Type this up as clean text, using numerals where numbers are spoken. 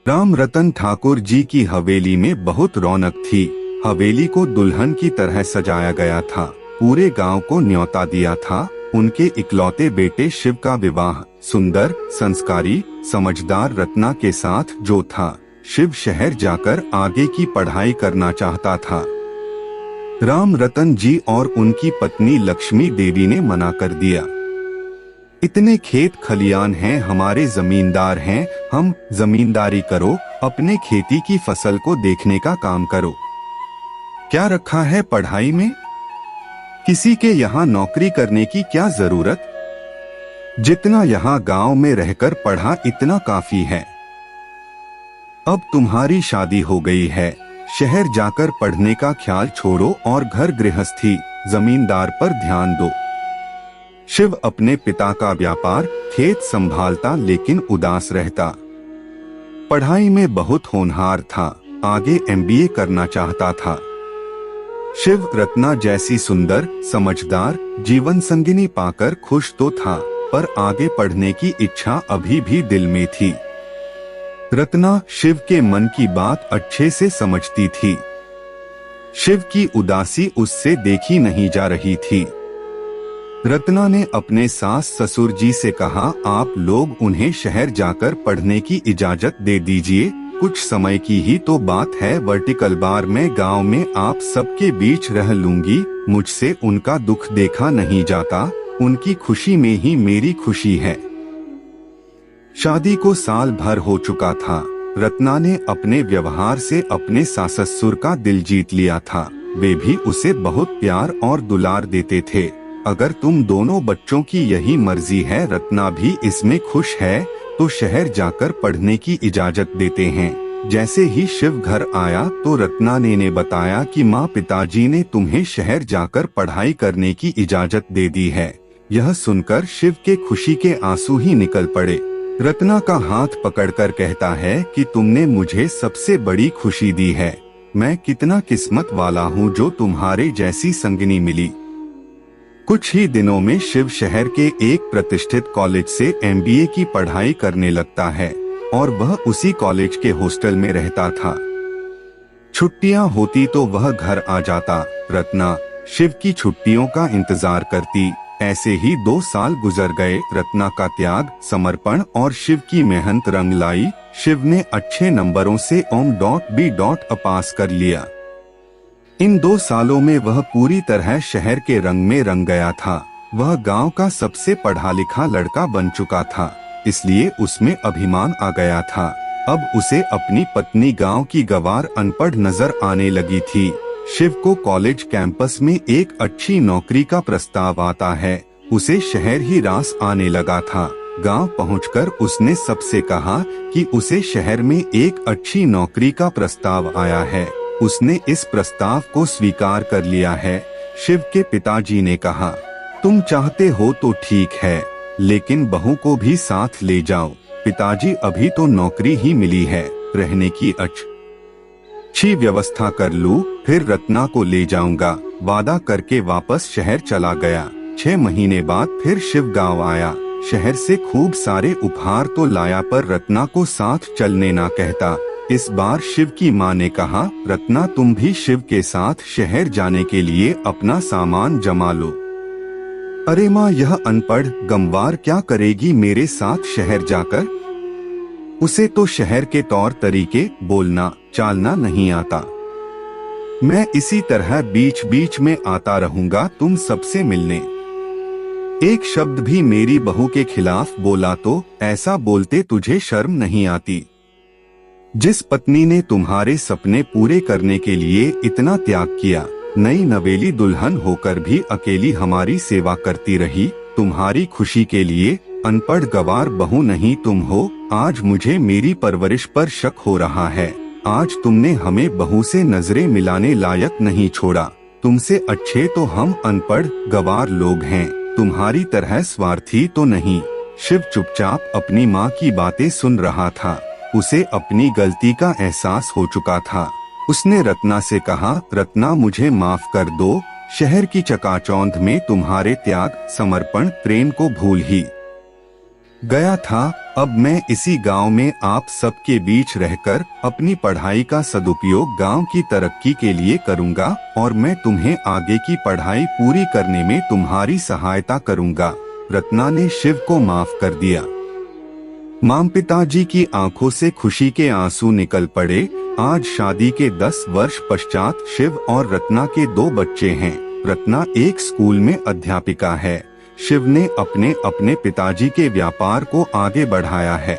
राम रतन ठाकुर जी की हवेली में बहुत रौनक थी। हवेली को दुल्हन की तरह सजाया गया था। पूरे गांव को न्योता दिया था। उनके इकलौते बेटे शिव का विवाह सुंदर, संस्कारी, समझदार रत्ना के साथ जो था। शिव शहर जाकर आगे की पढ़ाई करना चाहता था। राम रतन जी और उनकी पत्नी लक्ष्मी देवी ने मना कर दिया। इतने खेत खलियान हैं, हमारे जमींदार हैं, हम जमींदारी करो, अपने खेती की फसल को देखने का काम करो। क्या रखा है पढ़ाई में? किसी के यहाँ नौकरी करने की क्या जरूरत? जितना यहाँ गांव में रहकर पढ़ा इतना काफी है। अब तुम्हारी शादी हो गई है, शहर जाकर पढ़ने का ख्याल छोड़ो और घर गृहस्थी, जमींदार पर ध्यान दो। शिव अपने पिता का व्यापार, खेत संभालता लेकिन उदास रहता। पढ़ाई में बहुत होनहार था, आगे एमबीए करना चाहता था। शिव रत्ना जैसी सुंदर, समझदार जीवन संगिनी पाकर खुश तो था, पर आगे पढ़ने की इच्छा अभी भी दिल में थी। रत्ना शिव के मन की बात अच्छे से समझती थी। शिव की उदासी उससे देखी नहीं जा रही थी। रत्ना ने अपने सास ससुर जी से कहा, आप लोग उन्हें शहर जाकर पढ़ने की इजाजत दे दीजिए, कुछ समय की ही तो बात है। वर्टिकल बार में गांव में आप सबके बीच रह लूंगी, मुझसे उनका दुख देखा नहीं जाता, उनकी खुशी में ही मेरी खुशी है। शादी को साल भर हो चुका था। रत्ना ने अपने व्यवहार से अपने सास ससुर का दिल जीत लिया था। वे भी उसे बहुत प्यार और दुलार देते थे। अगर तुम दोनों बच्चों की यही मर्जी है, रत्ना भी इसमें खुश है, तो शहर जाकर पढ़ने की इजाजत देते हैं। जैसे ही शिव घर आया तो रत्ना ने बताया कि माँ पिताजी ने तुम्हें शहर जाकर पढ़ाई करने की इजाजत दे दी है। यह सुनकर शिव के खुशी के आंसू ही निकल पड़े। रत्ना का हाथ पकड़कर कहता है कि तुमने मुझे सबसे बड़ी खुशी दी है। मैं कितना किस्मत वाला हूँ जो तुम्हारे जैसी संगिनी मिली। कुछ ही दिनों में शिव शहर के एक प्रतिष्ठित कॉलेज से एमबीए की पढ़ाई करने लगता है और वह उसी कॉलेज के हॉस्टल में रहता था। छुट्टियां होती तो वह घर आ जाता। रत्ना शिव की छुट्टियों का इंतजार करती। ऐसे ही 2 साल गुजर गए। रत्ना का त्याग, समर्पण और शिव की मेहनत रंग लाई। शिव ने अच्छे नंबरों से OM.B. पास कर लिया। इन 2 सालों में वह पूरी तरह शहर के रंग में रंग गया था। वह गांव का सबसे पढ़ा लिखा लड़का बन चुका था, इसलिए उसमें अभिमान आ गया था। अब उसे अपनी पत्नी गांव की गंवार अनपढ़ नजर आने लगी थी। शिव को कॉलेज कैंपस में एक अच्छी नौकरी का प्रस्ताव आता है। उसे शहर ही रास आने लगा था। गांव पहुंचकर उसने सबसे कहा कि उसे शहर में एक अच्छी नौकरी का प्रस्ताव आया है। उसने इस प्रस्ताव को स्वीकार कर लिया है। शिव के पिताजी ने कहा, तुम चाहते हो तो ठीक है, लेकिन बहू को भी साथ ले जाओ। पिताजी अभी तो नौकरी ही मिली है, रहने की अच्छी व्यवस्था कर लूं, फिर रत्ना को ले जाऊंगा। वादा करके वापस शहर चला गया। 6 महीने बाद फिर शिव गांव आया। शहर से खूब सारे उपहार तो लाया, पर रत्ना को साथ चलने ना कहता। इस बार शिव की माँ ने कहा, रत्ना तुम भी शिव के साथ शहर जाने के लिए अपना सामान जमा लो। अरे माँ, यह अनपढ़ गंवार क्या करेगी मेरे साथ शहर जाकर? उसे तो शहर के तौर तरीके, बोलना चालना नहीं आता। मैं इसी तरह बीच बीच में आता रहूंगा तुम सबसे मिलने। एक शब्द भी मेरी बहू के खिलाफ बोला तो ऐसा बोलते तुझे शर्म नहीं आती? जिस पत्नी ने तुम्हारे सपने पूरे करने के लिए इतना त्याग किया, नई नवेली दुल्हन होकर भी अकेली हमारी सेवा करती रही, तुम्हारी खुशी के लिए अनपढ़ गंवार बहू नहीं तुम हो। आज मुझे मेरी परवरिश पर शक हो रहा है। आज तुमने हमें बहू से नजरें मिलाने लायक नहीं छोड़ा। तुमसे अच्छे तो हम अनपढ़ गंवार लोग हैं, तुम्हारी तरह स्वार्थी तो नहीं। शिव चुपचाप अपनी माँ की बातें सुन रहा था। उसे अपनी गलती का एहसास हो चुका था। उसने रत्ना से कहा, रत्ना मुझे माफ कर दो, शहर की चकाचौंध में तुम्हारे त्याग, समर्पण, प्रेम को भूल ही गया था। अब मैं इसी गांव में आप सबके बीच रहकर अपनी पढ़ाई का सदुपयोग गांव की तरक्की के लिए करूंगा और मैं तुम्हें आगे की पढ़ाई पूरी करने में तुम्हारी सहायता करूंगा। रत्ना ने शिव को माफ कर दिया। माम पिताजी की आंखों से खुशी के आंसू निकल पड़े। आज शादी के 10 वर्ष पश्चात शिव और रत्ना के 2 बच्चे हैं। रत्ना एक स्कूल में अध्यापिका है। शिव ने अपने पिताजी के व्यापार को आगे बढ़ाया है।